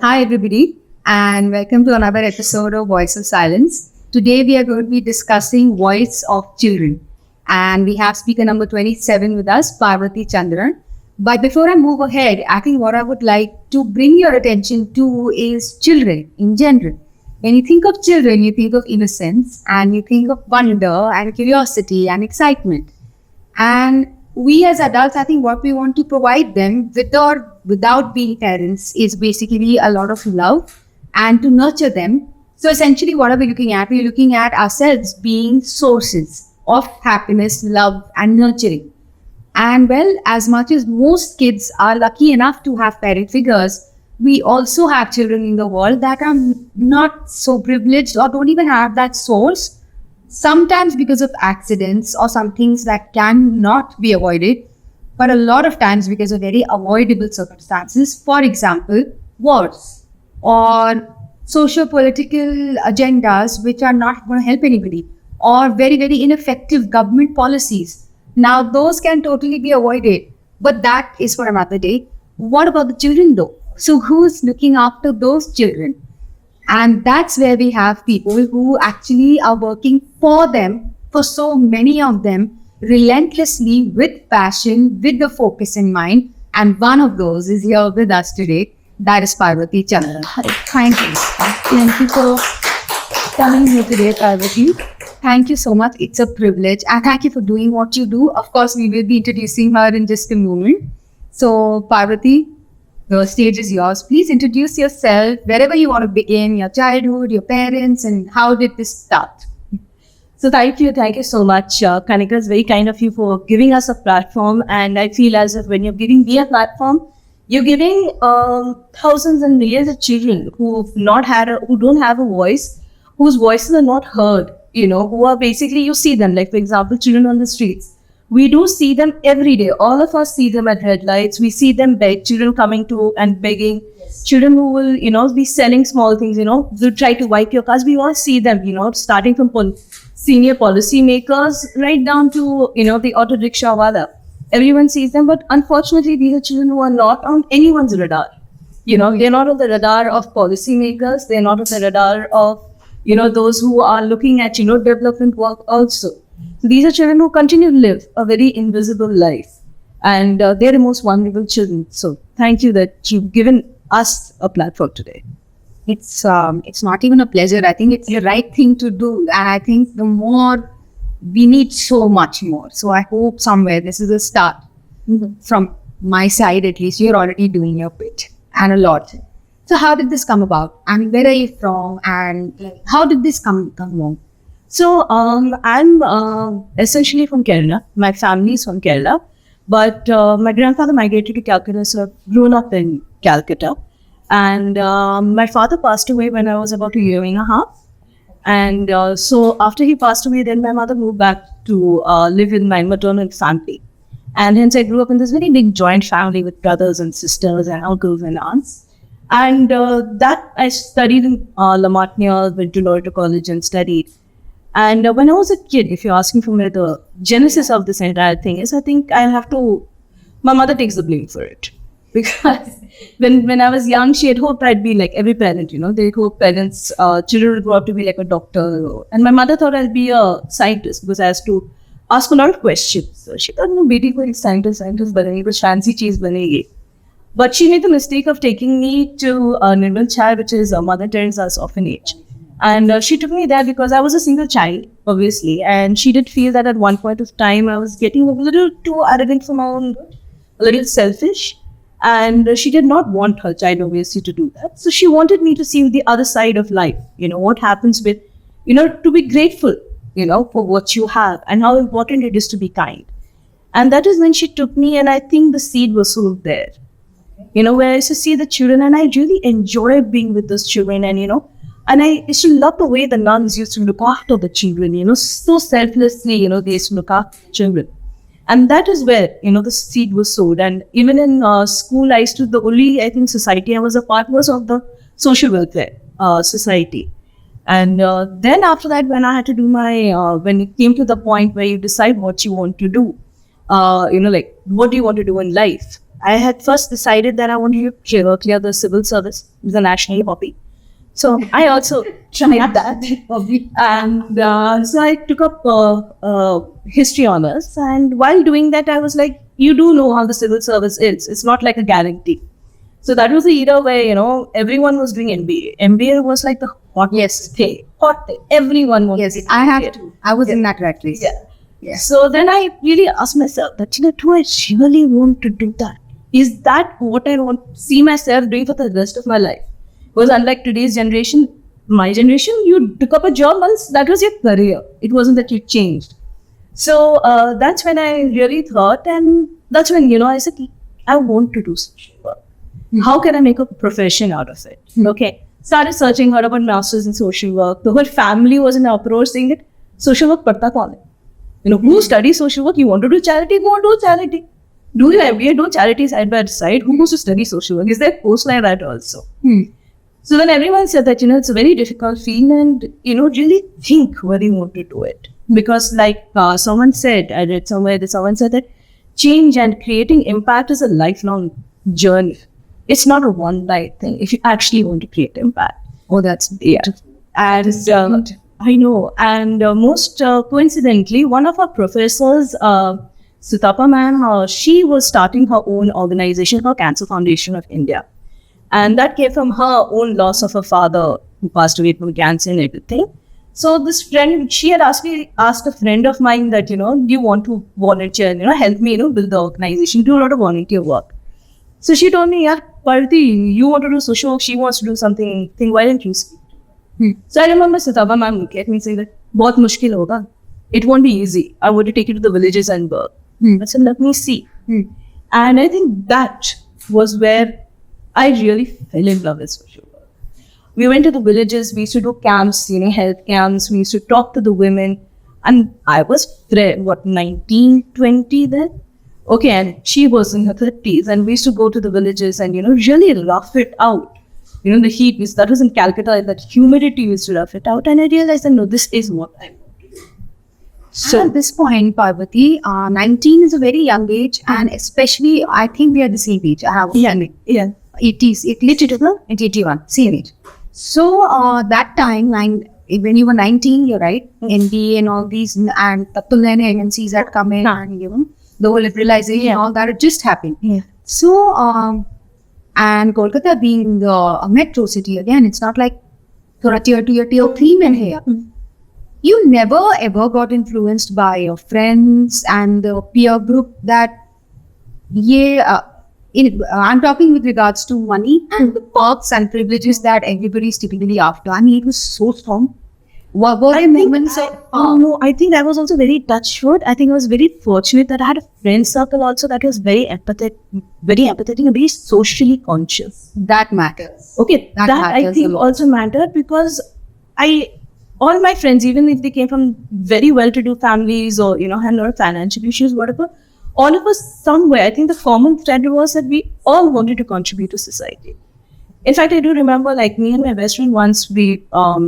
Hi, everybody, and welcome to another episode of Voice of Silence. Today, we are going to be discussing voice of children, and we have speaker number 27 with us, Parvati Chandran. But before I move ahead, I think what I would like to bring your attention to is children in general. When you think of children, you think of innocence, and you think of wonder and curiosity and excitement. And we as adults, I think what we want to provide them with or without being parents is basically a lot of love and to nurture them. So essentially, what are we looking at? We're looking at ourselves being sources of happiness, love, and nurturing. And well, as much as most kids are lucky enough to have parent figures, we also have children in the world that are not so privileged or don't even have that source. Sometimes because of accidents or some things that cannot be avoided, but a lot of times because of very avoidable circumstances. For example, wars or socio-political agendas which are not going to help anybody, or very, very ineffective government policies. Now, those can totally be avoided, but that is for another day. What about the children though? So who's looking after those children? And that's where we have people who actually are working for them, for so many of them, relentlessly, with passion, with the focus in mind. And one of those is here with us today. That is Parvati Chandran. Thank you. Thank you for coming here today, Parvati. Thank you so much. It's a privilege. And thank you for doing what you do. Of course, we will be introducing her in just a moment. So, Parvati, the stage is yours. Please introduce yourself, wherever you want to begin, your childhood, your parents, and how did this start? So thank you so much. Kanika, is very kind of you for giving us a platform, and I feel as if when you're giving me a platform, you're giving thousands and millions of children who don't have a voice, whose voices are not heard. Who are basically, you see them, like for example, children on the streets. We do see them every day. All of us see them at red lights. We see them beg, children coming to and begging. Yes. Children who will, be selling small things, will try to wipe your cars. We all see them, starting from senior policy makers right down to, the auto rickshaw wala. Everyone sees them, but unfortunately, these are children who are not on anyone's radar. They're not on the radar of policy makers. They're not on the radar of, those who are looking at, development work also. So these are children who continue to live a very invisible life, and they're the most vulnerable children. So thank you that you've given us a platform today. It's not even a pleasure. I think it's the right thing to do, and I think the more we need so much more. So I hope somewhere this is a start. From my side, at least, you're already doing your bit and a lot. So how did this come about? I mean, where are you from, and how did this come along? So I'm essentially from Kerala. My family is from Kerala, but my grandfather migrated to Calcutta, so I've grown up in Calcutta. And my father passed away when I was about a year and a half. And so after he passed away, then my mother moved back to live with my maternal family. And hence I grew up in this very big joint family with brothers and sisters and uncles and aunts. And that I studied in La Martiniere, went to Loyola College and studied. And when I was a kid, if you're asking for me the genesis of this entire thing is, I think my mother takes the blame for it. Because when I was young, she had hoped I'd be like every parent, they hope parents, children would grow up to be like a doctor. And my mother thought I'd be a scientist because I has to ask a lot of questions. So she thought, no, baby, koi scientist banegi, kuch fancy cheese banegi. But she made the mistake of taking me to Nirmal Chai, which is Mother Teresa's orphanage. And she took me there because I was a single child, obviously. And she did feel that at one point of time, I was getting a little too arrogant for my own good, a little selfish. And she did not want her child, obviously, to do that. So she wanted me to see the other side of life, what happens with, to be grateful, for what you have and how important it is to be kind. And that is when she took me, and I think the seed was sowed there, where I used to see the children, and I really enjoyed being with those children. And I used to love the way the nuns used to look after the children, so selflessly, they used to look after the children. And that is where, the seed was sowed. And even in school, the only, I think, society I was a part was of the social welfare society. And then after that, when I had to do when it came to the point where you decide what you want to do, what do you want to do in life? I had first decided that I wanted to clear the civil service. It was a national hobby. So I also tried that. And so I took up history honors. And while doing that, I was like, you do know how the civil service is. It's not like a guarantee. So that was the era where, everyone was doing MBA. MBA was like the hottest thing. Hot thing. Everyone wanted Yes, I have to. I was in that rat race. Yeah. So then I really asked myself that, do I really want to do that? Is that what I want to see myself doing for the rest of my life? Because unlike today's generation, my generation, you took up a job once, that was your career. It wasn't that you changed. So that's when I really thought, and that's when, I said, I want to do social work. How can I make a profession out of it? Okay. Started searching, heard about masters in social work. The whole family was in uproar saying that social work padta kaun hai? Who studies social work? You want to do charity? Go and do charity. Do your MBA, do charity side by side. Who goes to study social work? Is there a post like that also? So then everyone said that, it's a very difficult field and, really think whether you want to do it. Because like someone said, I read somewhere that someone said that change and creating impact is a lifelong journey. It's not a one-night thing if you actually want to create impact. Oh, that's And I know. And most coincidentally, one of our professors, Sutapa ma'am, she was starting her own organization called Cancer Foundation of India. And that came from her own loss of her father who passed away from cancer and everything. So this friend, she had asked a friend of mine that, do you want to volunteer, help me, build the organization, do a lot of volunteer work. So she told me, Parvati, you want to do social work, she wants to do something, why don't you speak? So I remember Sitaba ma'am looked at me saying that, bahut mushkil hoga. It won't be easy. I want to take you to the villages and work. I said, let me see. And I think that was where I really fell in love with social work. We went to the villages, we used to do camps, health camps, we used to talk to the women. And I was, 19, 20 then? Okay, and she was in her 30s, and we used to go to the villages and, really rough it out. The heat, that was in Calcutta, that humidity, we used to rough it out. And I realized that, no, this is what I want to do. So at this point, Parvati, 19 is a very young age, and especially, I think we are the same age. I have 80s, 81, same age. So that time, when you were 19, you're right, NDA and all these, and then MNCs had come in, and the whole liberalization, all that, it just happened. So, and Kolkata being a metro city, again, it's not like tier 2 or tier 3 men here. You never ever got influenced by your friends and the peer group that, I'm talking with regards to money and the perks and privileges that everybody is typically after. I mean, it was so strong. Were there moments of... No, I think I was also very touchwood. I think I was very fortunate that I had a friend circle also that was very empathetic and very socially conscious. That matters. Okay, that I think also mattered because all my friends, even if they came from very well-to-do families or, had a lot of financial issues, whatever, all of us somewhere, I think the common thread was that we all wanted to contribute to society. In fact, I do remember, like, me and my best friend once,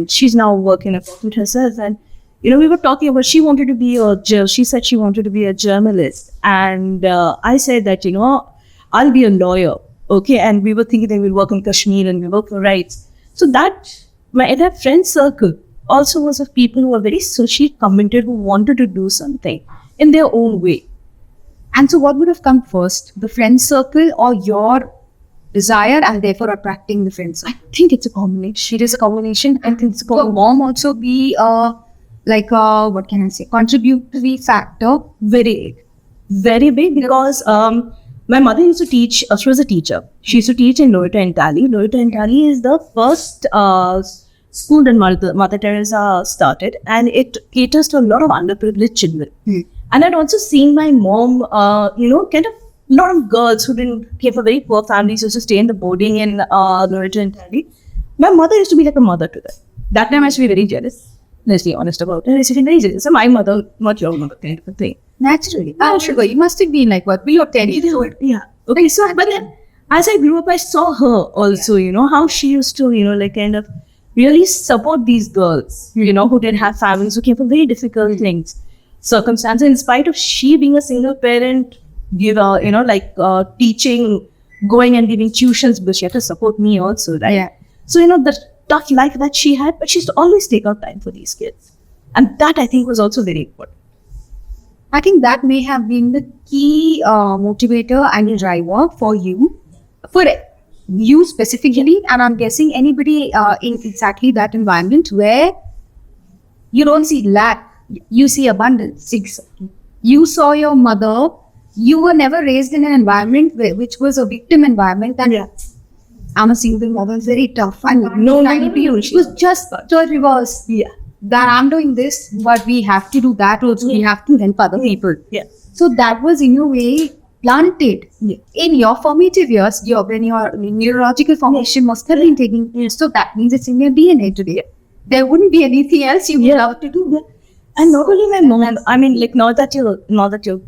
she's now working with herself, and, we were talking about, she said she wanted to be a journalist, and I said that, I'll be a lawyer, okay, and we were thinking that we'll work in Kashmir and we'll work for rights. So that friend circle also was of people who were very socially committed, who wanted to do something in their own way. And so what would have come first, the friend circle or your desire and therefore attracting the friends? I think it's a combination. It is a combination. I think it's a mom also be what can I say, contributory factor. Very, very big because my mother used to teach, she was a teacher. She used to teach in Noida and Tally. Noida and Tally is the first school that Mother Teresa started, and it caters to a lot of underprivileged children. And I'd also seen my mom, kind of a lot of girls who came from very poor families used to stay in the boarding in Noida and Tally. My mother used to be like a mother to them. That time I used to be very jealous. Let's be honest about it. I used to be very jealous. So my mother, not your mother, kind of a thing. Naturally. Sugar, you must have been like, what, we were 10 years old. Yeah. Okay, so, but then, as I grew up, I saw her also, how she used to, kind of really support these girls, who didn't have families, who came from very difficult circumstances. In spite of she being a single parent, give teaching, going and giving tuitions, because she had to support me also, right? Yeah. So, the tough life that she had, but she used to always take out time for these kids. And that, I think, was also very important. I think that may have been the key motivator and driver for you specifically, and I'm guessing anybody in exactly that environment where you don't see lack, you see abundance. You saw your mother, you were never raised in an environment which was a victim environment, and I'm a single mother, it's very tough. And it was just the reverse. Yeah. That I'm doing this, but we have to do that also. We have to help other people. Yeah. So that was in a way planted in your formative years. When your neurological formation must have been taking place. So that means it's in your DNA today. There wouldn't be anything else you would love to do. Yeah. And not only my mom. I mean, like now that you're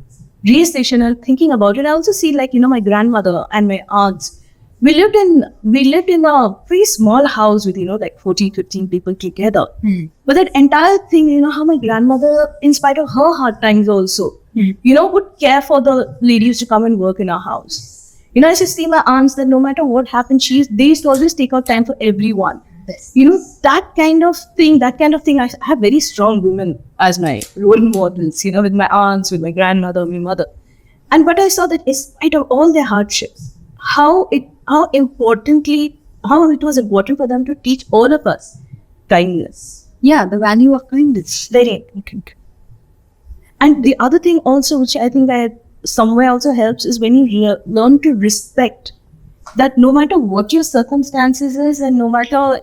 realization and thinking about it, I also see my grandmother and my aunts. We lived in a pretty small house with 14, 15 people together. But that entire thing, how my grandmother, in spite of her hard times also, would care for the ladies to come and work in our house. I just see my aunts that no matter what happened, they used to always take out time for everyone. Yes. That kind of thing. I have very strong women as my role models, with my aunts, with my grandmother, my mother. But I saw that in spite of all their hardships, how it was important for them to teach all of us kindness. Yeah, the value of kindness. Very important. And the other thing also, which I think that somewhere also helps, is when you learn to respect that no matter what your circumstances is, and no matter,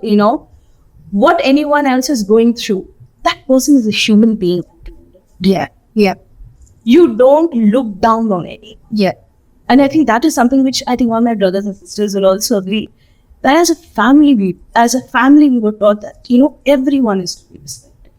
what anyone else is going through, that person is a human being. Yeah. Yeah. You don't look down on anyone. Yeah. And I think that is something which I think all my brothers and sisters will also agree. That as a family, we were taught that, everyone is to be respected.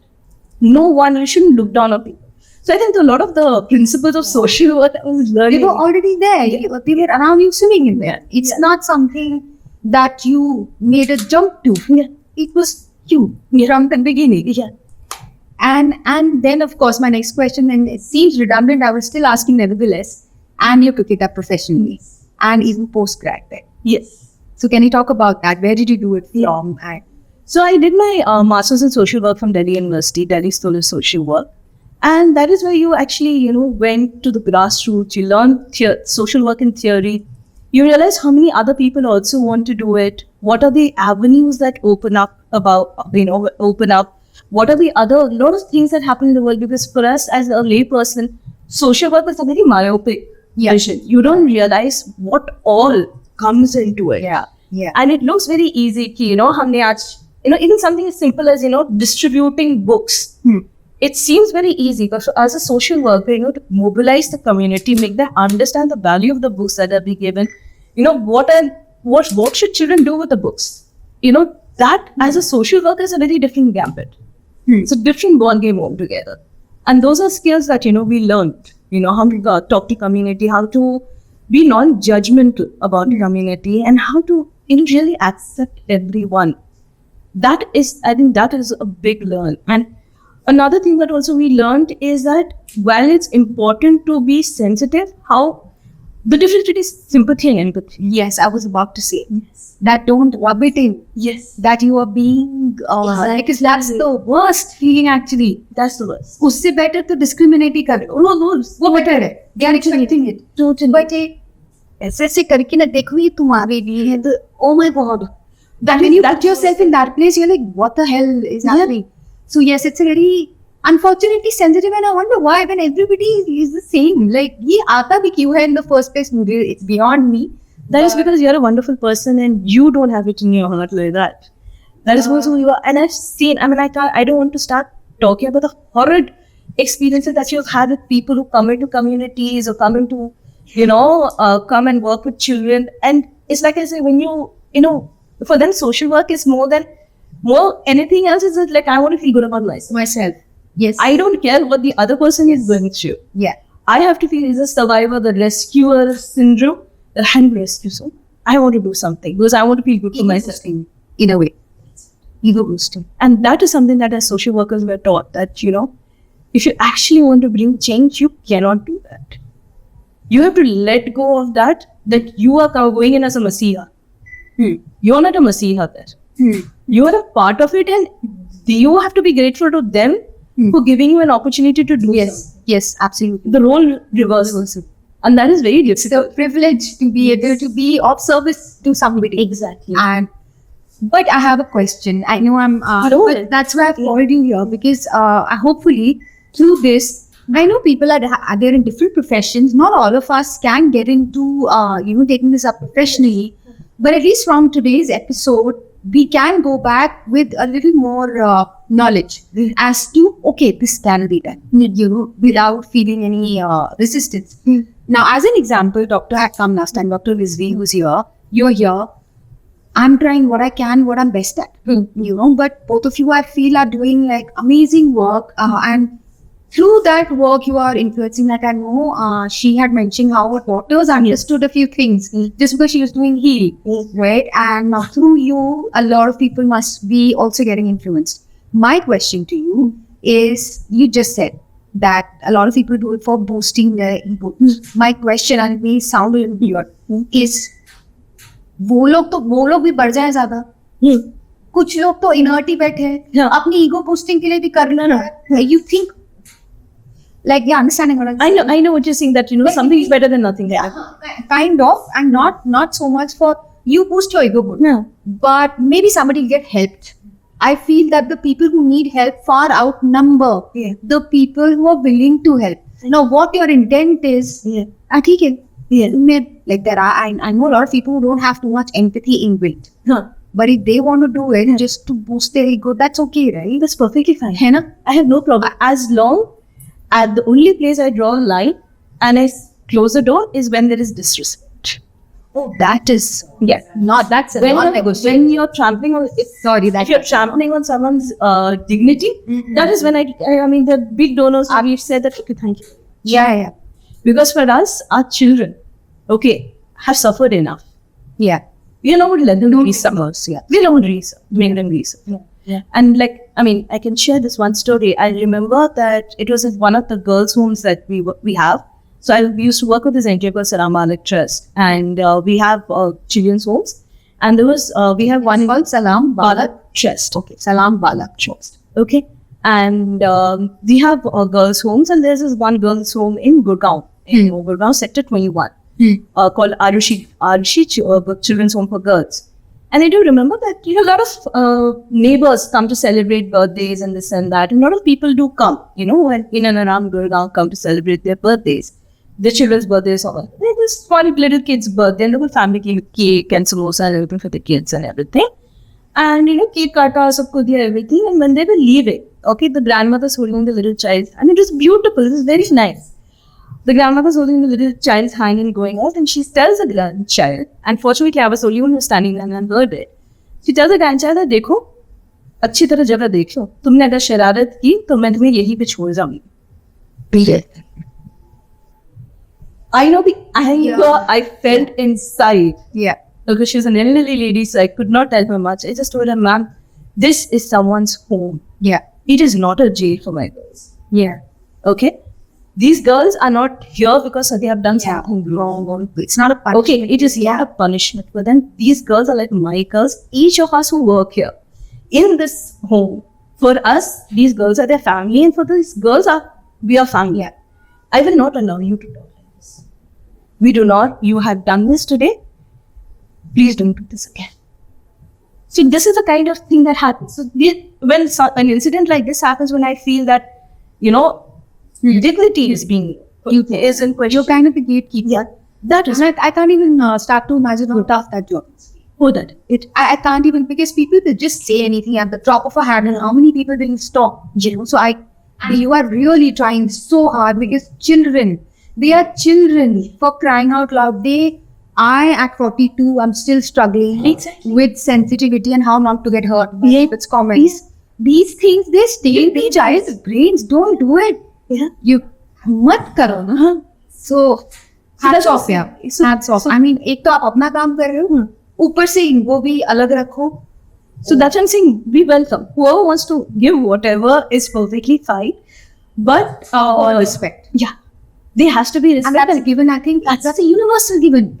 No one, you shouldn't look down on people. So I think a lot of the principles of social work I was learning, they were already there. Yeah. They were around you, swimming in there. It's not something that you made a jump to. Yeah. It was you from the beginning. Yeah. And then, of course, my next question, and it seems redundant, I will still ask you nevertheless, and you took it up professionally and even post-grad there. Yes. So can you talk about that? Where did you do it from? So I did my master's in social work from Delhi University, Delhi School of Social Work. And that is where you actually, went to the grassroots, you learned social work in theory. You realize how many other people also want to do it. What are the avenues that open up? What are the lot of things that happen in the world? Because for us as a lay person, social work is a very myopic vision. You don't realize what all comes into it. Yeah. Yeah. And it looks very easy, even something as simple as, distributing books. It seems very easy, but as a social worker, to mobilize the community, make them understand the value of the books that are being given. What should children do with the books? That as a social worker is a very different gambit. It's a different ball game altogether. And those are skills that, we learned, how to talk to community, how to be non-judgmental about the community, and how to really accept everyone. I think that is a big learn. And another thing that also we learned is that while it's important to be sensitive, how the difference between sympathy and empathy. Yes, I was about to say. Yes. That don't rub it in. Yes. That you are being, because that's the worst feeling actually. That's the worst. उससे better तो discriminate ही कर. No, वो better है. They are accepting it. Totally. But ऐसे करके ना देखो ये तुम्हारे लिए है. Oh my God. That when you put yourself in that place, you're like, what the hell is happening? So yes, it's a very unfortunately sensitive, and I wonder why when everybody is the same. Like, ये आता भी क्यों है in the first place? It's beyond me. That is because you're a wonderful person and you don't have it in your heart like that. That is who you are. And I've seen, I don't want to start talking about the horrid experiences that you've had with people who come into communities or come into, come and work with children. And it's like I say, when for them social work is more anything else. Is like, I want to feel good about myself. Yes. I don't care what the other person is going through. Yeah. I have to feel as a survivor, the rescuer syndrome. The hand rescue. So I want to do something because I want to feel good for myself. In a way. Ego boosting. And that is something that as social workers we're taught that, if you actually want to bring change, you cannot do that. You have to let go of that you are going in as a masiha. You're not a masiha there. You are a part of it, and you have to be grateful to them for giving you an opportunity to do so. Yes, absolutely. The role reversal. And that is very difficult. It's a privilege to be able to be of service to somebody. Exactly. But I have a question. I know but that's why I've called you here, because hopefully through this, I know people are there in different professions. Not all of us can get into taking this up professionally, but at least from today's episode, we can go back with a little more knowledge as to, okay, this can be done, without feeling any resistance. Now, as an example, Doctor had come last time, Dr. Rizvi, who's here, you're here. I'm trying what I can, what I'm best at, but both of you, I feel, are doing like amazing work. And through that work, you are influencing. Like I know she had mentioned how her daughters understood a few things just because she was doing heal, right? And through you, a lot of people must be also getting influenced. My question to you is, you just said that a lot of people do it for boosting their ego. My question, and it may sound a little weird, is वो लोग भी बढ़ जाए ज्यादा. कुछ लोग तो inert ही बैठे हैं, अपनी ईगो बूस्टिंग के लिए भी कर लेना. You think, like, you're understanding what I'm saying? I know what you're saying, that something is better than nothing. Kind of, and not so much for you boost your ego good. But maybe somebody get helped. I feel that the people who need help far outnumber the people who are willing to help. Now, what your intent is, like I know a lot of people who don't have too much empathy inbuilt. But if they want to do it just to boost their ego, that's okay, right? That's perfectly fine. I have no problem. As long as the only place I draw a line and I close the door is when there is disrespect. Oh, that is that's when you're trampling on if you're trampling on someone's dignity, that is when I mean the big donors have said that, okay, thank you. Yeah. Because for us, our children, have suffered enough. Yeah. We don't let them reason. We don't make them reason. Yeah. And I can share this one story. I remember that it was in one of the girls' homes that we have. So I used to work with this NGO called Salaam Bombay Trust, and we have children's homes. And there was we have one called Salaam Bombay Trust. Okay, Salaam Bombay Trust. Okay, and we have girls' homes, and there's this one girls' home in Gurgaon, Gurgaon Sector 21, called Arushi Children's Home for Girls. And I do remember that a lot of neighbors come to celebrate birthdays and this and that. And a lot of people do come, when in and around Gurgaon, come to celebrate their birthdays, their children's birthdays. Or this one little kid's birthday, and the whole family came with cake and samosa and everything for the kids and everything. And cake kata, sabko diya, everything. And when they were leaving, the grandmother's holding the little child, and it was beautiful. It was very nice. The grandmother's holding the little child's hand and going out, and she tells the grandchild, unfortunately I was the only one who was standing there and heard it. She tells the grandchild that, देखो, अच्छी तरह जगह देख लो, तुमने अगर शरारत की तो मैं तुम्हें यहीं पे छोड़ जाऊंगी. I know the anger I felt inside. Yeah. Because she's an elderly lady, so I could not tell her much. I just told her, ma'am, this is someone's home. Yeah. It is not a jail for my girls. Yeah. Okay? These girls are not here because they have done something wrong. It's not a punishment. Okay, it is not a punishment. But then these girls are like my girls. Each of us who work here in this home, for us, these girls are their family, and for these girls, we are family. Yeah. I will not allow you to talk like this. We do not. You have done this today. Please don't do this again. So this is the kind of thing that happens. So when an incident like this happens, when I feel that, dignity is being is in question. You're kind of the gatekeeper. Yeah, that is. I can't even start to imagine how tough that job is. I can't even, because people will just say anything at the drop of a hat, and how many people will stop? So you are really trying so hard, because they are children, for crying out loud. I at 42, I'm still struggling with sensitivity and how not to get hurt. It's common. These things, they stay in the child's brains. Don't do it. Yeah. You mat karo na. So hats off, hats off. I mean, एक तो आप अपना काम कर रहे हो, ऊपर से इनको भी अलग रखो. So that's what I'm saying. We welcome whoever wants to give whatever is perfectly fine, but all respect. Yeah. there has to be respect. And that's a given. I think that's a universal given.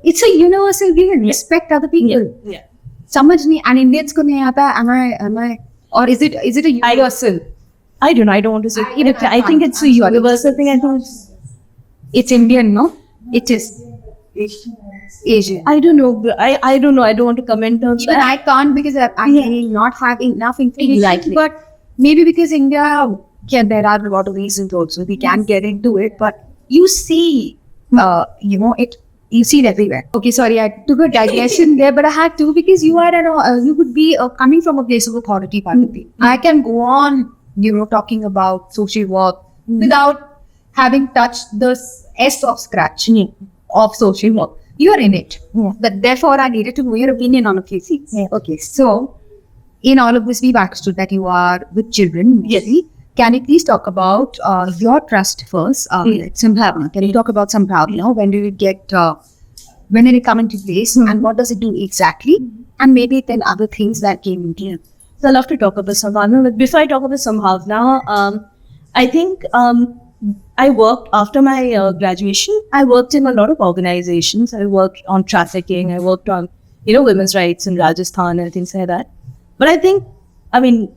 It's a universal given. Respect other people. Yeah. समझ नहीं, and Indians को नहीं आता. Am I? Or is it a universal? I don't know. I don't want to say. I think it's a universal thing. I think it's Indian, no? It is Asian. I don't know. I don't know. I don't want to comment on Even that. I can't because I may not have enough information. Exactly. But maybe because India, there are a lot of reasons also. We can't get into it. But you see, you see it everywhere. Okay, sorry, I took a digression there, but I had to because you would be coming from a place of authority, Parvati. I can go on, talking about social work without having touched the S of scratch of social work. You are in it. But therefore, I needed to know your opinion on a few things. Okay, so in all of this, we've understood that you are with children. Yes. Can you please talk about your trust first? Sambhavna. Can you talk about Sambhavna? When did it get, when did it come into place and what does it do exactly? And maybe then other things that came into it. So I love to talk about Sambhavna. But before I talk about Sambhavna, I think I worked after my graduation. I worked in a lot of organizations. I worked on trafficking. I worked on, women's rights in Rajasthan and things like that. But I think,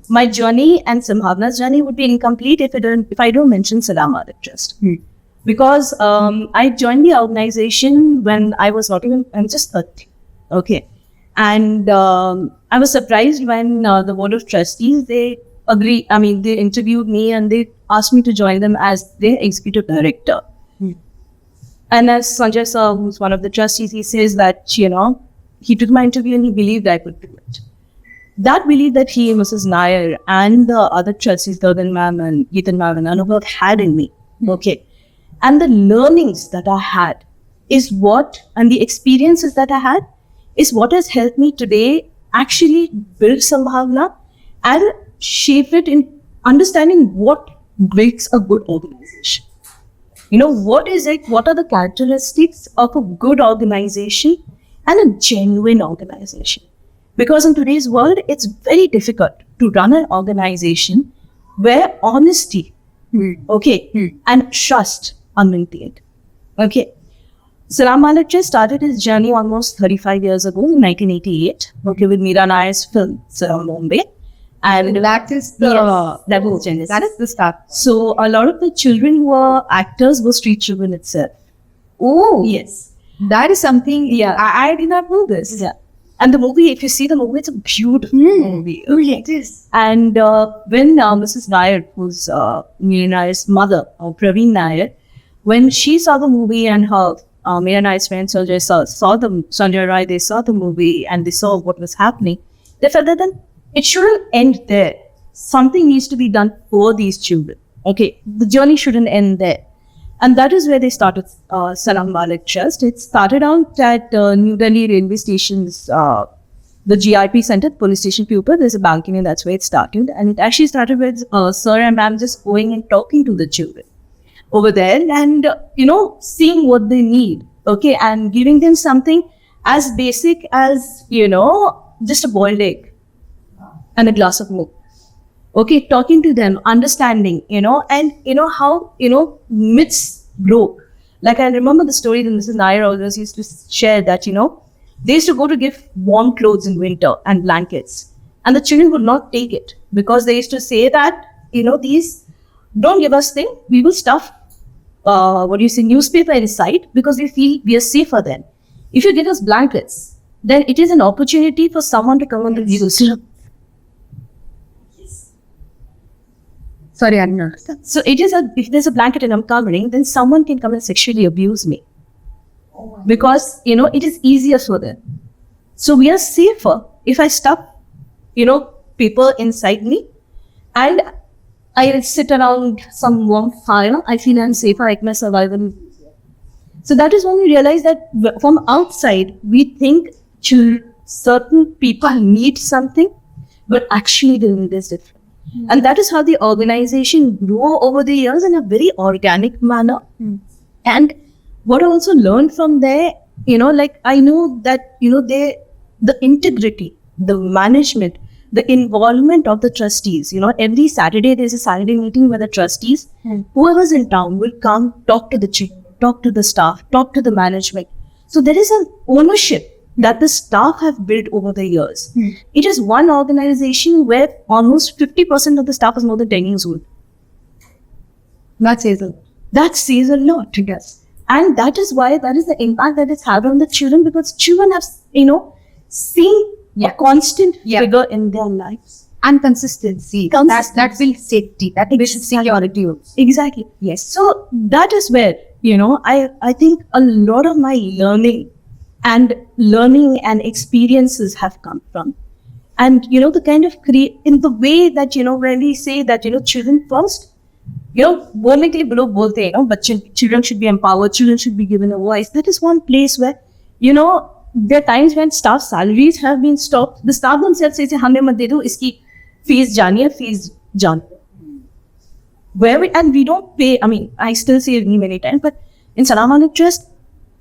my journey and Sambhavna's journey would be incomplete if I don't mention Salaam Trust. Because I joined the organization when I'm just 30. Okay. And I was surprised when the board of trustees, they interviewed me and they asked me to join them as their executive director. And as Sanjay sir, who's one of the trustees, he says that, he took my interview and he believed I could do it. That belief that he, Mrs. Nair, and the other trustees, Gagan ma'am and Geetan ma'am and Anubhav had in me. Okay. And the learnings that I had and the experiences that I had is what has helped me today actually build Sambhavna and shape it in understanding what makes a good organization. What is it? What are the characteristics of a good organization and a genuine organization? Because in today's world, it's very difficult to run an organization where honesty, and trust are maintained. Okay. Salaam Trust started his journey almost 35 years ago in 1988, with Meera Nair's film, Salaam Bombay. And that is the start. So a lot of the children who are actors were street children itself. Oh, yes. That is something, I did not know this. Yeah. And the movie, if you see the movie, it's a beautiful movie. It is. And when Mrs. Nair, who's Meera Nair's mother, Praveen Nair, when she saw the movie and her Meera Nair's friend Sanjay Rai, they saw the movie and they saw what was happening, they felt that then it shouldn't end there. Something needs to be done for these children. Okay, the journey shouldn't end there. And that is where they started Salaam Trust. It started out at New Delhi railway station's, the GRP Center, police station Pupa. There's a balcony and that's where it started. And it actually started with sir and ma'am just going and talking to the children over there and, seeing what they need. Okay, and giving them something as basic as, just a boiled egg and a glass of milk. Okay, talking to them, understanding, and how, myths broke. Like I remember the story that Mrs. Nair always used to share that, they used to go to give warm clothes in winter and blankets. And the children would not take it because they used to say that, these don't give us things, we will stuff, newspaper inside because we feel we are safer then. If you give us blankets, then it is an opportunity for someone to come and use it. Sorry, I didn't understand. So if there's a blanket and I'm covering, then someone can come and sexually abuse me. Because, it is easier for them. So we are safer if I stuff, paper inside me and I sit around some warm fire. I feel I'm safer, I can survive. So that is when we realize that from outside, we think certain people need something, but actually the need is different. And that is how the organization grew over the years in a very organic manner. And what I also learned from there, I know that, the integrity, the management the involvement of the trustees. Every Saturday there's a Saturday meeting where the trustees, whoever's in town, will come talk to the children, talk to the staff, talk to the management. So there is an ownership that the staff have built over the years. It is one organization where almost 50% of the staff is more than 10 years old. That says a lot. That says a lot, yes. And that is why, that is the impact that it's had on the children, because children have, seen a constant figure in their lives. And consistency. That builds safety. That builds security. Exactly. Yes. So that is where, I think a lot of my learning and experiences have come from. And, the kind of in the way that, when we say that, children first, बोलने के लिए लोग बोलते हैं, बच्चे, children should be empowered, children should be given a voice. That is one place where, there are times when staff salaries have been stopped. The staff themselves say, हमें मत दे दो, इसकी fees जानी है, fees जानी है. And we don't pay, I still say it many times, but in Salaam Bombay Trust,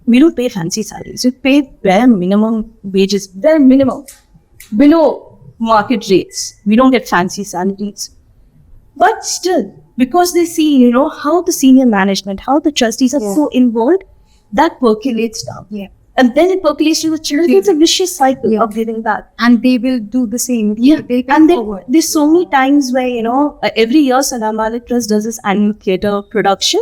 we don't pay fancy salaries. We pay bare minimum wages, bare minimum, below market rates. We don't get fancy salaries. But still, because they see, how the senior management, how the trustees are so involved, that percolates down. Yeah. And then it percolates to the children. It's a vicious cycle of giving back. And they will do the same. Yeah. They and there's so many times where, every year Salaam Bombay Trust does this annual theatre production.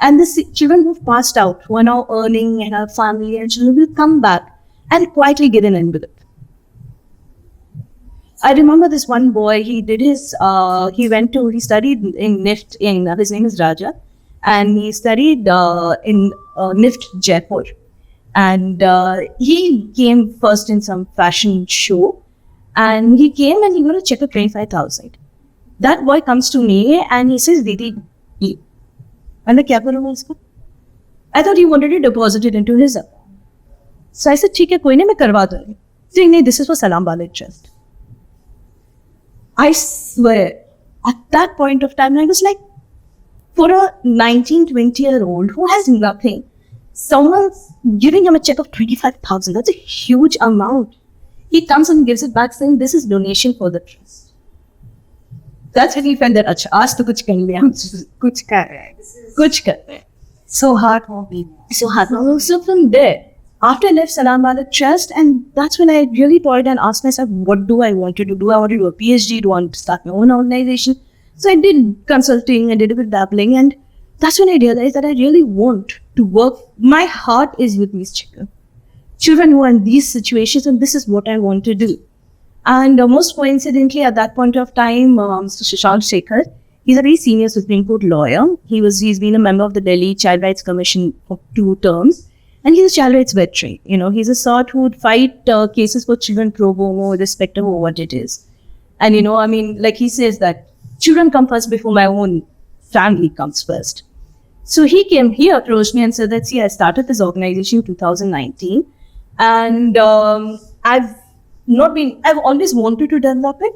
And the children who've passed out, who are now earning and have family and children, will come back and quietly get an envelope. I remember this one boy, he studied in NIFT, his name is Raja, and he studied in NIFT Jaipur. And he came first in some fashion show, and he came and he got a check of 25,000. That boy comes to me and he says, Didi, and the kya I thought he wanted to deposit it into his account. So I said, "ठीक है, कोई नहीं, मैं करवा दूँगी." Saying, "नहीं, this is for Salaam Bombay Trust." I swear, at that point of time, I was like, for a 19, 20-year-old who has nothing, someone's giving him a check of 25,000. That's a huge amount. He comes and gives it back saying, "This is donation for the trust." That's when he felt that, "Acha, aaj to kuch kar liya." Kuch kar raha hai. Kuch kar raha hai. So heartwarming. So from there, after I left Salaam Bombay Trust, and that's when I really thought and asked myself, what do I want to do? Do I want to do a PhD? Do I want to start my own organization? So I did consulting, I did a bit dabbling, and that's when I realized that I really want to work. My heart is with these children who are in these situations, and this is what I want to do. And most coincidentally, at that point of time, Mr. Shashank Shekhar, he's a very senior Supreme Court lawyer. He's been a member of the Delhi Child Rights Commission for 2 terms. And he's a child rights veteran. He's a sort who would fight cases for children pro bono, irrespective of what it is. And, like he says that children come first before my own family comes first. So he approached me and said that, see, I started this organization in 2019. And I've always wanted to develop it.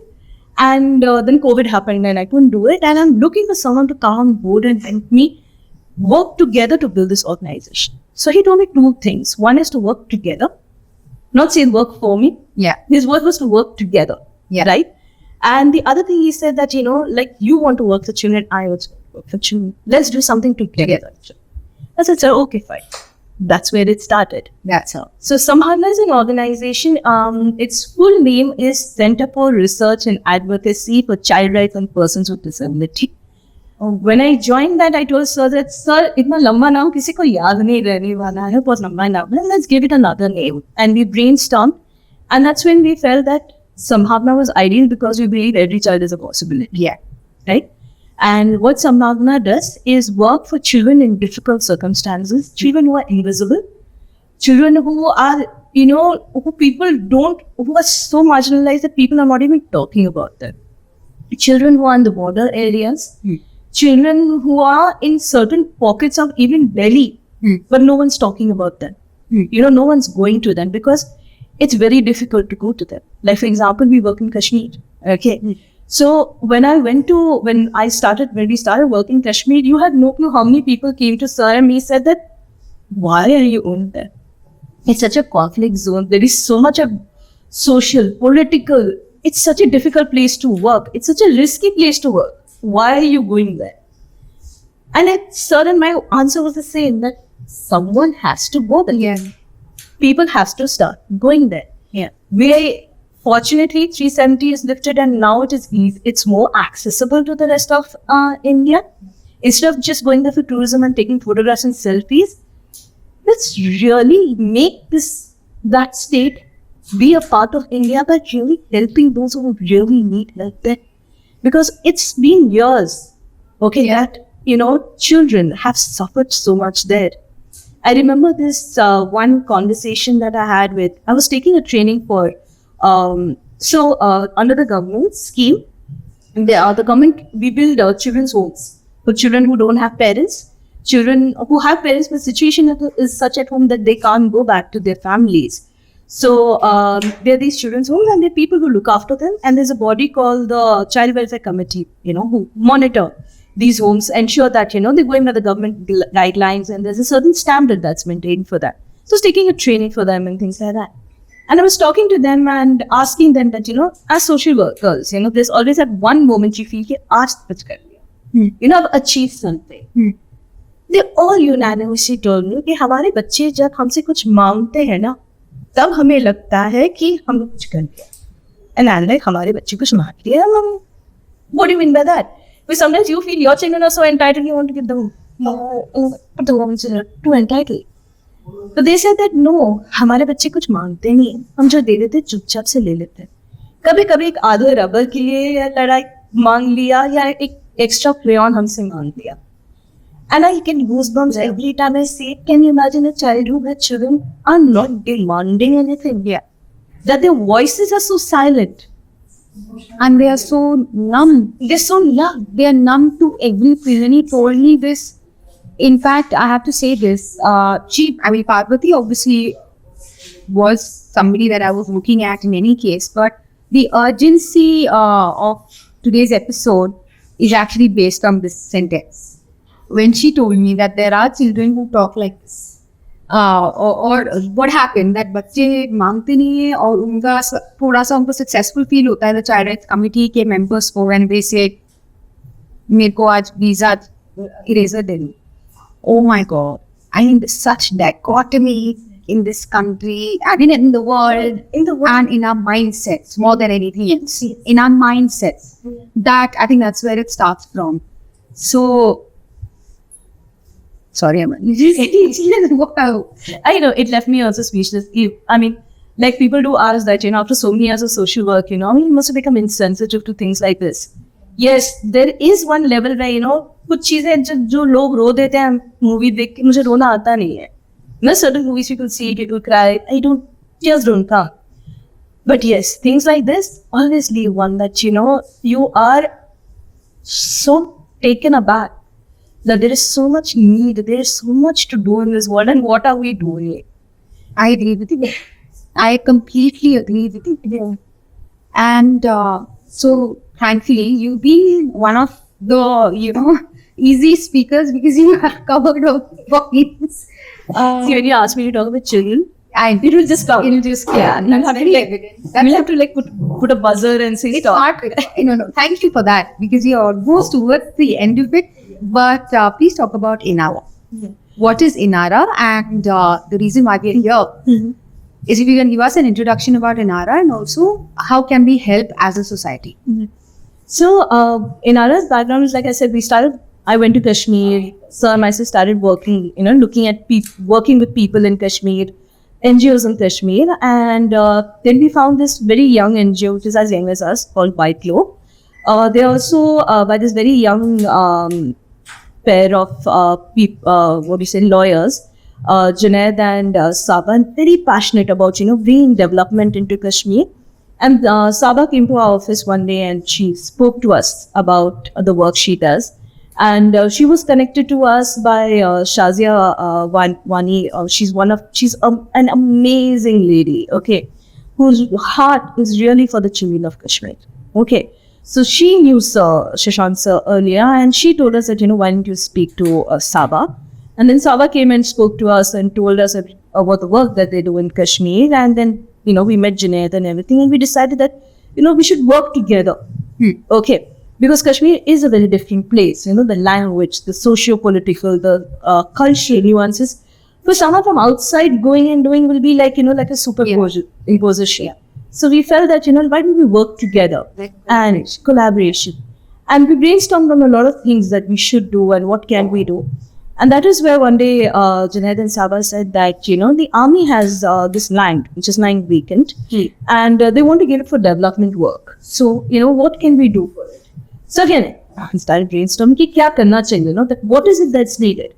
And then COVID happened and I couldn't do it. And I'm looking for someone to come on board and help me work together to build this organization. So he told me 2 things. One is to work together, not say work for me. Yeah. His word was to work together. Yeah. Right? And the other thing he said that, like you want to work for children, I also work for children. Let's do something together. I said, so okay, fine. That's where it started. That's how. So Sambhavna is an organization. Its full name is Center for Research and Advocacy for Child Rights and Persons with Disability. When I joined that, I told sir that, sir, itna lamba naam kisi ko yaad nahi rehne wala hai, bahut lamba naam hai, let's give it another name. And we brainstormed, and that's when we felt that Sambhavna was ideal because we believe every child is a possibility. Yeah. Right? And what Sambhavna does is work for children in difficult circumstances, children who are invisible, children who are, who are so marginalized that people are not even talking about them. Children who are in the border areas, children who are in certain pockets of even Delhi, but no one's talking about them. No one's going to them because it's very difficult to go to them. Like, for example, we work in Kashmir. Okay. So when we started working in Kashmir, you had no clue how many people came to sir and me said that, why are you on there? It's such a conflict zone. There is so much of social, political, it's such a difficult place to work. It's such a risky place to work. Why are you going there? And at certain, my answer was the same, that someone has to go there. Yeah. People have to start going there. Yeah. We fortunately 370 is lifted, and now it's more accessible to the rest of India. Instead of just going there for tourism and taking photographs and selfies, let's really make that state be a part of India by really helping those who really need help there. Because it's been years, okay, that children have suffered so much there. I remember this one conversation that I was taking a training for, under the government scheme, the government, we build children's homes for children who don't have parents, children who have parents, but the situation is such at home that they can't go back to their families. So there are these children's homes, and there are people who look after them, and there's a body called the Child Welfare Committee, who monitor these homes, ensure that, they're going by the government guidelines, and there's a certain standard that's maintained for that. So I was taking a training for them and things like that. And I was talking to them and asking them that, as social workers, there's always at one moment you feel, ask kuch kar liya. I've achieved something. They all unanimously told me कि हमारे बच्चे जब हमसे कुछ मांगते हैं ना, तब हमें लगता है कि हमने कुछ कर लिया. And I'm like, हमारे बच्चे कुछ मांग लिया हम. What do you mean by that? Because sometimes you feel your children are so entitled, you want to give them but the woman's too entitled. But they said that no, हमारे बच्चे कुछ मांगते नहीं, हम जो दे देते चुपचाप से ले लेते. कभी कभी एक आधे रबर के लिए या लड़ाई मांग लिया, या एक एक्स्ट्रा क्रेयॉन हमसे मांग लिया. And I get goosebumps every time I see it. Can you imagine a child who had children are not demanding anything? Yeah. That their voices are so silent. And they are so numb. They're so numb. They are numb to every pain. He told me this. In fact, I have to say this. Parvati obviously was somebody that I was looking at in any case. But the urgency of today's episode is actually based on this sentence. When she told me that there are children who talk like this, or what happened, that बच्चे मांगते नहीं है और उनका थोड़ा सा उनको successful feel होता है the child rights committee के members को, and they say मेरे को आज visa eraser दे दो. Oh my God! I mean, such dichotomy in this country, I mean, in the world, and in our mindsets more than anything else. In our mindsets, that I think that's where it starts from. So. Sorry, Aman. I know, it left me also speechless. I mean, like people do ask that, after so many years of social work, you must have become insensitive to things like this. Yes, there is one level where, कुछ चीजें जो लोग रो देते हैं movie देख के, मुझे रोना आता नहीं है. Certain movies people see, people cry, tears don't come. But yes, things like this always leave one that, you are so taken aback. That there is so much need, there is so much to do in this world, and what are we doing? I agree with you. I completely agree with you. Yeah. And so, thankfully, you've been one of the, easy speakers because you have covered all points. See, when you ask me to talk about children, it will just come. It will just come. Yeah, we'll have to put a buzzer and say stop. No. Thank you for that, because you're almost towards the end of it. But please talk about Inara. Yeah. What is Inara, and the reason why we're here is if you can give us an introduction about Inara, and also how can we help as a society. So Inara's background is, like I said, I went to Kashmir. So I myself started working, looking at working with people in Kashmir, NGOs in Kashmir, and then we found this very young NGO, which is as young as us, called White Glow. They're also by this very young pair of lawyers, Junaid and Saba, very passionate about, bringing development into Kashmir. And Saba came to our office one day and she spoke to us about the work she does. And she was connected to us by Shazia Wani. She's an amazing lady, okay, whose heart is really for the children of Kashmir, okay. So she knew Shashank sir earlier, and she told us that, why don't you speak to Saba? And then Saba came and spoke to us and told us about the work that they do in Kashmir. And then, we met Junaid and everything, and we decided that we should work together. Okay. Because Kashmir is a very different place, the language, the socio-political, the cultural nuances. For someone from outside going and doing will be like, like a imposition. Yeah. So we felt that, why don't we work together and collaboration. And we brainstormed on a lot of things that we should do and what can we do. And that is where one day Junaid and Saba said that, the army has this land, which is lying vacant, and they want to give it for development work. So, what can we do for it? So again, I started brainstorming, kya karna chahiye, that what is it that's needed?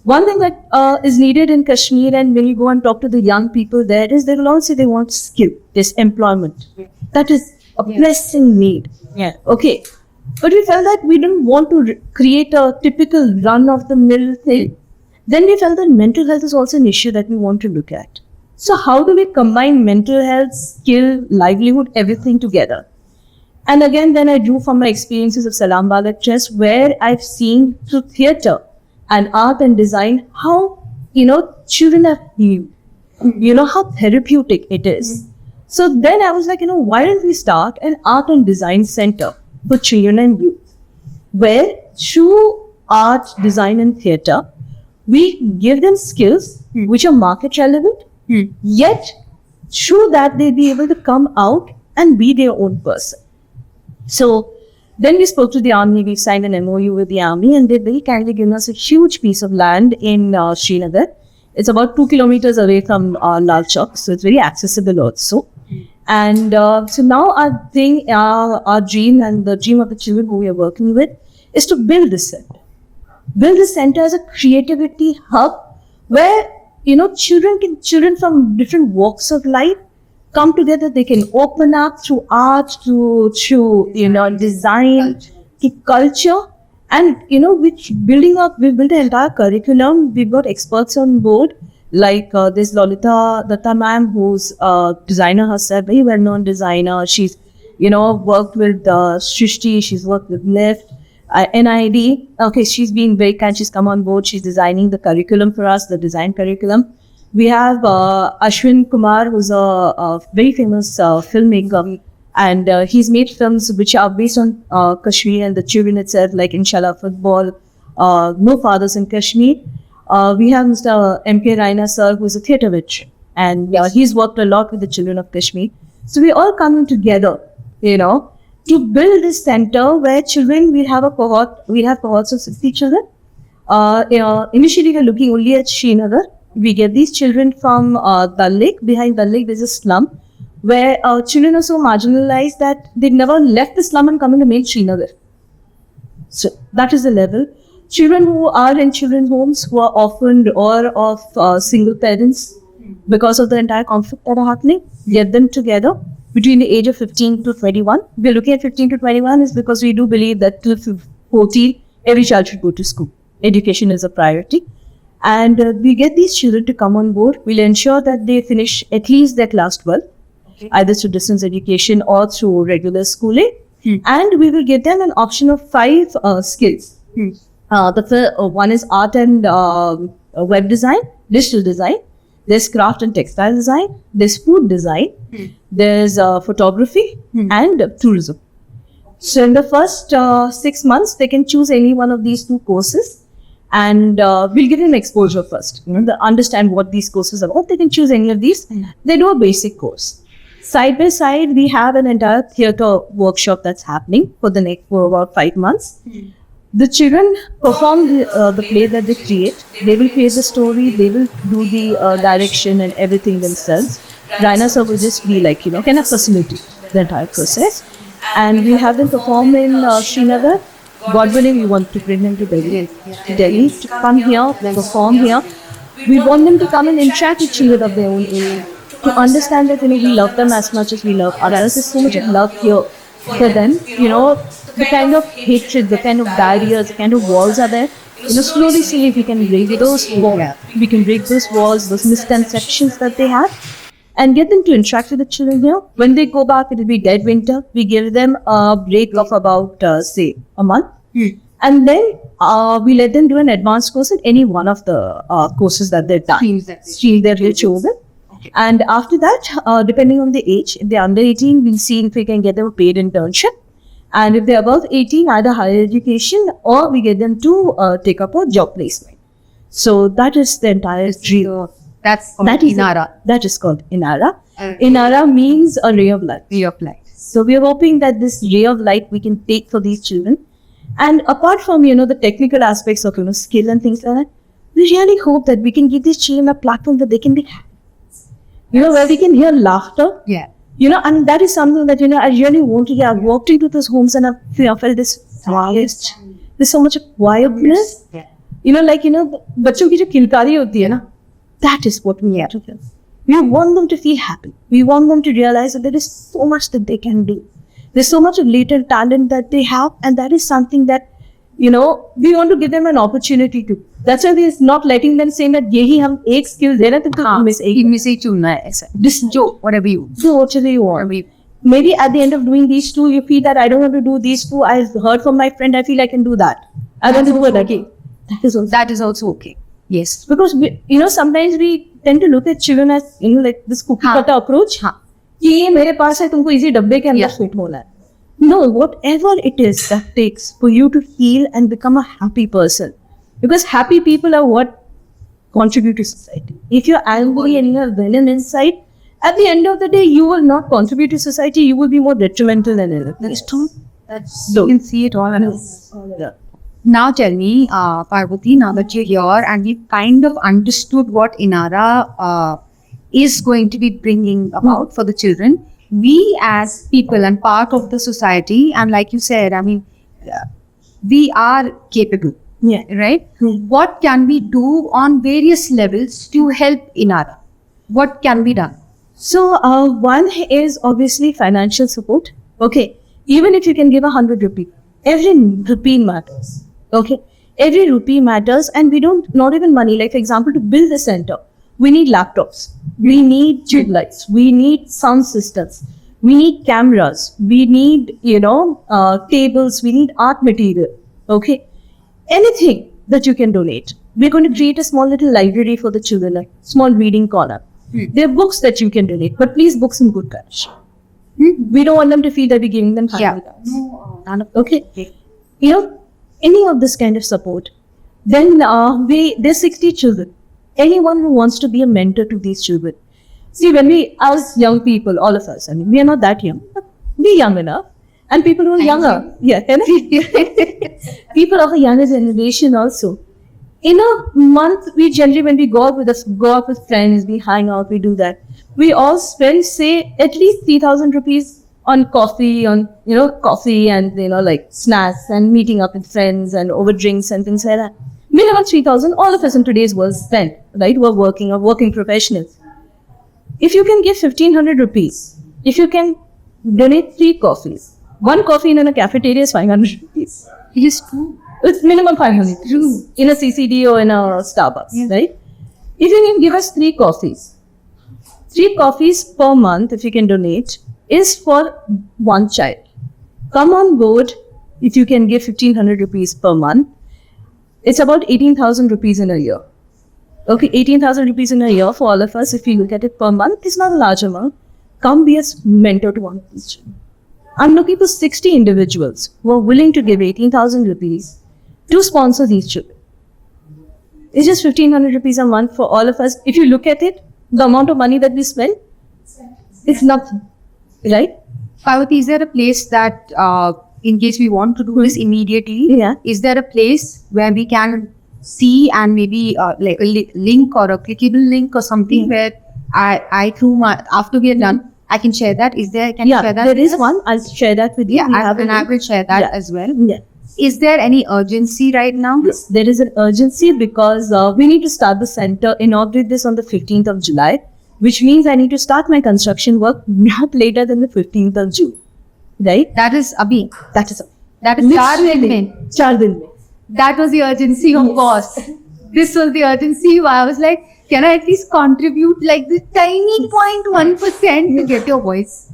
One thing that is needed in Kashmir, and when you go and talk to the young people there, is they will all say they want skill, this employment. That is a pressing need. Yeah. Okay. But we felt that we didn't want to create a typical run-of-the-mill thing. Then we felt that mental health is also an issue that we want to look at. So how do we combine mental health, skill, livelihood, everything together? And again, then I drew from my experiences of Salaam Bombay Chess, where I've seen through theatre and art and design how, children have healed, how therapeutic it is. So then I was like, why don't we start an art and design center for children and youth, where through art, design and theatre, we give them skills which are market relevant, yet through that they'll be able to come out and be their own person. So then we spoke to the army, we signed an MOU with the army, and they very kindly given us a huge piece of land in Srinagar. It's about 2 kilometers away from Lal Chowk, so it's very accessible also. And so now our dream and the dream of the children who we are working with is to build this center. Build this center as a creativity hub where, children from different walks of life come together. They can open up through art, through design, to culture. And, which building up, we've built an entire curriculum. We've got experts on board. Like this Lolita Datta ma'am, who's a designer herself, very well-known designer. She's, worked with Shrishti, she's worked with Lift, NID. Okay, she's been very kind. She's come on board. She's designing the curriculum for us, the design curriculum. We have Ashwin Kumar, who's a very famous filmmaker. And he's made films which are based on Kashmir and the children itself, like Inshallah Football, No Fathers in Kashmir. We have Mr. M.K. Raina sir, who is a theatre veteran, and he's worked a lot with the children of Kashmir. So we're all coming together, to build this center where children, we have cohorts of 60 children. Initially, we're looking only at Srinagar. We get these children from Dal Lake. Behind Dal Lake, there's a slum where children are so marginalized that they never left the slum and come into main Srinagar. So that is the level. Children who are in children's homes, who are orphaned or of single parents because of the entire conflict that are happening, get them together between the age of 15 to 21. We're looking at 15 to 21 is because we do believe that till 14, every child should go to school. Education is a priority. And we get these children to come on board. We'll ensure that they finish at least their class 12, either through distance education or through regular schooling. And we will give them an option of 5 skills. One is art and web design, digital design. There's craft and textile design. There's food design. There's photography and tourism. So in the first 6 months, they can choose any one of these 2 courses, and we'll give them exposure first. They understand what these courses are about. They can choose any of these. They do a basic course. Side by side, we have an entire theatre workshop that's happening for about 5 months. The children perform the play that they create. They will create the story. They will do the direction and everything themselves. Raina sir will just be like, kind of facilitate the entire process. And we have them perform in Srinagar. God willing, we want to bring them to Delhi. To come here, perform here. We want them to come and interact with children of their own age. To understand that, we love them as much as we love others. There's so much of love here for them, the kind of hatred, the kind of barriers, the kind of walls are there. Slowly see if we can break those walls. We can break those walls, those misconceptions that they have, and get them to interact with the children here. When they go back, it will be dead winter. We give them a break of about, say, a month. And then we let them do an advanced course in any one of the courses that they've done. Streams that they've chosen. And after that, depending on the age, if they're under 18, we'll see if we can get them a paid internship. And if they're above 18, either higher education or we get them to take up a job placement. So that is the entire dream. That's That is Inara. That is called Inara. Inara means a ray of light. Ray of light. So we are hoping that this ray of light we can take for these children. And apart from, the technical aspects of, skill and things like that, we really hope that we can give these children a platform that they can be happy. Where we can hear laughter. Yeah. And that is something that, I really want to. I've walked into those homes and I felt this quiet. There's so much quietness. Yeah. बच्चों की जो किलकारी होती है ना, that is what we have to feel. We want them to feel happy. We want them to realize that there is so much that they can do. There's so much of latent talent that they have, and that is something that, we want to give them an opportunity to. That's why we're not letting them say that यही हम एक skill दे रहे हैं तो इनमें से ही चुनना है ऐसा. Whatever you want. Maybe at the end of doing these two, you feel that I don't want to do these two. I've heard from my friend, I feel I can do that. I want to do it again. That is also okay. Yes. Because sometimes we tend to look at children as like this cookie cutter approach. कि ये मेरे पास है, तुमको इसी डब्बे के अंदर fit होना है. No, whatever it is that takes for you to heal and become a happy person. Because happy people are what contribute to society. If you're angry and you're villain inside, at the end of the day, you will not contribute to society. You will be more detrimental than anything. That's true. You can see it all. Now tell me, Parvati, now that you're here and we've kind of understood what Inara is going to be bringing about for the children, we as people and part of the society, and like you said, we are capable, right? What can we do on various levels to help Inara? What can be done? So, one is obviously financial support. Okay, even if you can give 100 rupees, every rupee matters. Okay, every rupee matters, and we don't, not even money. Like for example, to build the center, we need laptops, we need tube lights, we need sound systems, we need cameras, we need tables, we need art material. Okay, anything that you can donate. We're going to create a small little library for the children, a small reading corner. There are books that you can donate, but please books in good condition. We don't want them to feel that we're giving them okay. Any of this kind of support. Then there's 60 children. Anyone who wants to be a mentor to these children. See, when we, as young people, all of us, we are not that young, but we're young enough. And people who are younger, people of a younger generation also. In a month, we generally, when we go out with friends, we hang out, we do that. We all spend, say, at least 3,000 rupees on coffee, coffee and, like snacks and meeting up with friends and over drinks and things like that. Minimum 3,000, all of us in today's world spend, right? We're working professionals. If you can give 1,500 rupees, if you can donate 3 coffees, 1 coffee in a cafeteria is 500 rupees. It is true. It's minimum 500. True. In a CCD or in a Starbucks, right? If you can give us 3 coffees, 3 coffees per month, if you can donate, is for 1 child. Come on board if you can give 1,500 rupees per month. It's about 18,000 rupees in a year. Okay, 18,000 rupees in a year for all of us. If you look at it per month, it's not a large amount. Come be a mentor to one of these children. I'm looking for 60 individuals who are willing to give 18,000 rupees to sponsor these children. It's just 1,500 rupees a month for all of us. If you look at it, the amount of money that we spend, it's nothing, right? Parvati, is there a place that, in case we want to do this immediately, is there a place where we can see and maybe like a link or a clickable link or something where I through my, after we are done, I can share that? Is there, can you share that? There is one. I'll share that with you. Yeah, I will share that as well. Yeah. Is there any urgency right now? Yes, there is an urgency because we need to start the center, inaugurate this on the 15th of July, which means I need to start my construction work not later than the 15th of June. Right? That is Abhi. That is 4 din mein. 4 din mein. That was the urgency of course. This was the urgency where I was like, can I at least contribute like this tiny 0.1% to get your voice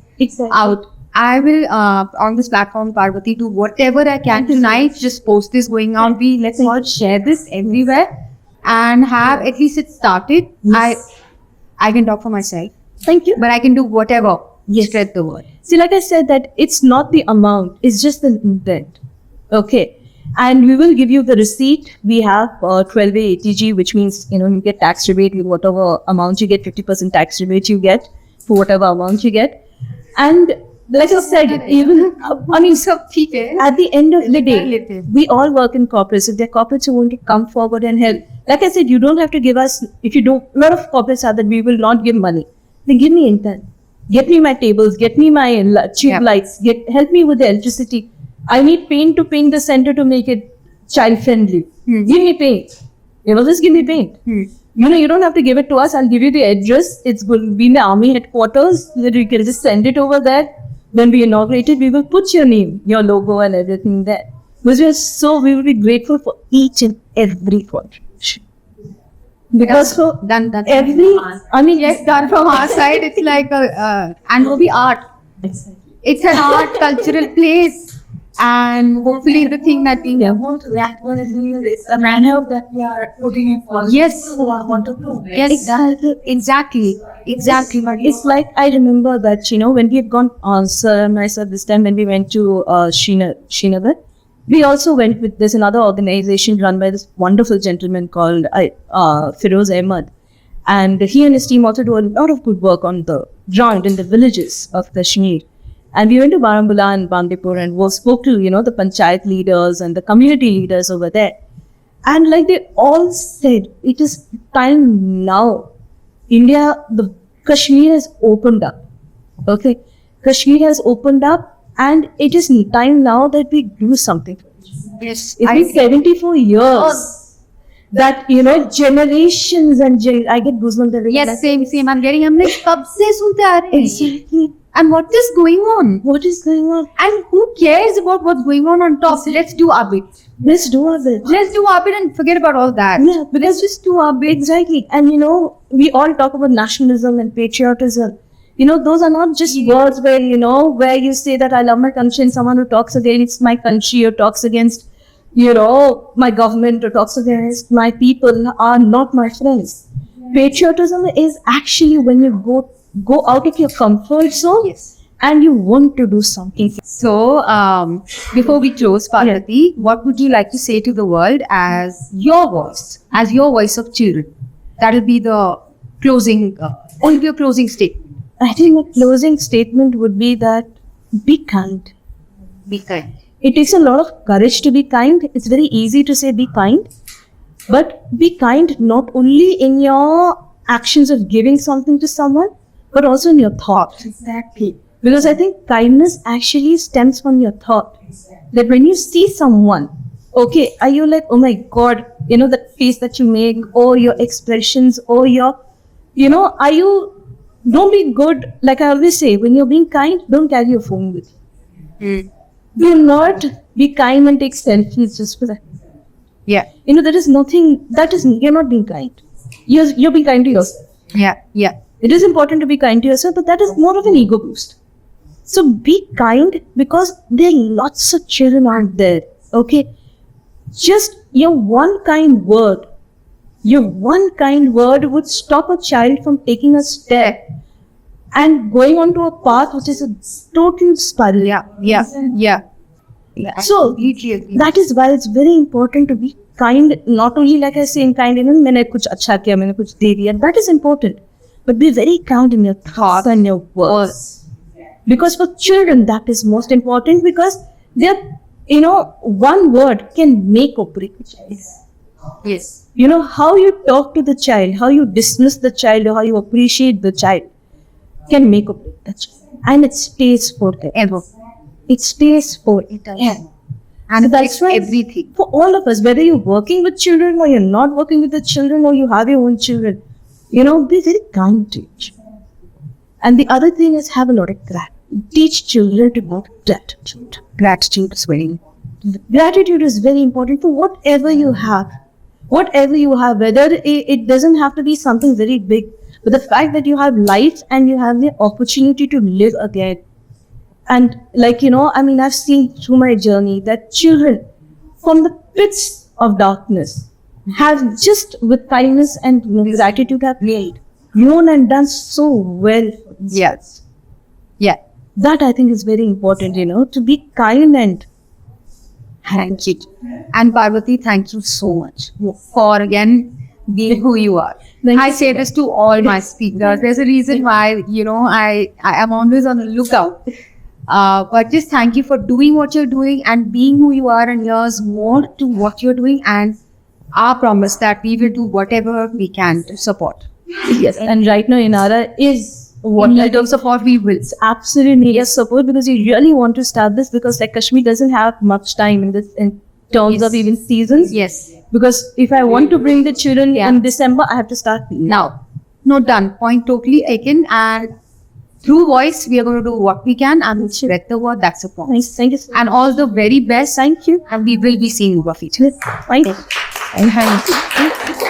out? I will, on this platform, Parvati, do whatever I can tonight. Just post this going out. Let's all share this everywhere and have at least it started. Yes. I can talk for myself, Thank you. but I can do whatever. Yes. Spread the word. See, like I said, that it's not the amount, it's just the intent. Okay. And we will give you the receipt. We have 12A ATG, which means, you get tax rebate with whatever amount you get, 50% tax rebate you get for whatever amount you get. And like I said, even, So people, at the end of the day, we all work in corporates. If there are corporates who want to come forward and help, like I said, you don't have to give us, if you don't, a lot of corporates are that we will not give money. Then give me intent. Get me my tables, get me my tube lights, help me with the electricity. I need paint to paint the center to make it child friendly. Give me paint. Just give me paint. You don't have to give it to us. I'll give you the address. It's going to be in the army headquarters. You can just send it over there. When we inaugurate it, we will put your name, your logo and everything there. Because we will be grateful for each and every contribution. Because done. yes, Done from our side. It's like and will be art. It's an art cultural place, and hopefully the thing that we want to react when it's the manner that we are putting in for. Yes. Who I want to do. Yes, exactly. It's like I remember that when we had gone on Sir and myself this time when we went to Srinagar, we also went with this another organization run by this wonderful gentleman called Feroz Ahmed, and he and his team also do a lot of good work on the ground in the villages of Kashmir. And we went to Baramulla and Bandipur and we spoke to the panchayat leaders and the community leaders over there, and like they all said, it is time now. The Kashmir has opened up. Okay, Kashmir has opened up. And it is time now that we do something. Yes, It's been 74 years that, generations and I get goosebumps. Yes, same. I'm like, कब से सुनते आ रहे हैं? Exactly. And what is going on? What is going on? And who cares about what's going on top? Let's do our bit. Let's do our bit. Let's do our bit and forget about all that. Yeah, but let's just do our bit. Exactly. And we all talk about nationalism and patriotism. Those are not just words where you say that I love my country, and someone who talks against my country or talks against, my government or talks against my people are not my friends. Patriotism is actually when you go out of your comfort zone. Yes. And you want to do something. So, before we close, Parvati, what would you like to say to the world as your voice of children? That will be the closing, only your closing statement. I think a closing statement would be that be kind. Be kind. It takes a lot of courage to be kind. It's very easy to say be kind. But be kind not only in your actions of giving something to someone, but also in your thoughts. Exactly. Because I think kindness actually stems from your thought. That when you see someone, okay, are you like, oh my God, that face that you make, or your expressions, or your, are you, don't be good. Like I always say, when you're being kind, don't carry your phone with you. Do not be kind and take selfies just for that. Yeah. There is nothing, you're not being kind. You're being kind to yourself. Yeah. It is important to be kind to yourself, but that is more of an ego boost. So be kind, because there are lots of children out there. Okay. Just your one kind word would stop a child from taking a step and going onto a path which is a total spiral. Yeah. So that is why it's very important to be kind. Not only like I say in kind, मैंने कुछ अच्छा किया, मैंने कुछ दे दिया. That is important, but be very kind in your thoughts and your words. Because for children, that is most important, because they're, one word can make or break a child. Yes. How you talk to the child, how you dismiss the child, or how you appreciate the child can make or break the child. And it stays forever. It stays forever. And so that's why everything. For all of us, whether you're working with children or you're not working with the children or you have your own children, be very kind to each other. And the other thing is have a lot of gratitude. Teach children to know gratitude. Gratitude is very important. Gratitude is very important for whatever you have. Whatever you have, whether it doesn't have to be something very big, but the fact that you have life and you have the opportunity to live again. And I've seen through my journey that children from the pits of darkness have just with kindness and gratitude have made grown and done so well. Yes. Yeah. That I think is very important, to be kind and Thank you. And Parvati, thank you so much for again being who you are. I say this to all my speakers. There's a reason why, I am always on the lookout. But just thank you for doing what you're doing and being who you are, and here's more to what you're doing, and our promise that we will do whatever we can to support. yes. And right now, Inara is what In terms of what we will. absolutely yes support, because you really want to start this, because like Kashmir doesn't have much time in this in terms of even seasons. Yes. Because if I want to bring the children in December, I have to start Now, no, done. Point totally taken. And through voice, we are going to do what we can and we'll spread the word. That's the point. Nice. Thank you so much. And all the very best. Thank you. And we will be seeing you, Buffy. Thank you. Thank you.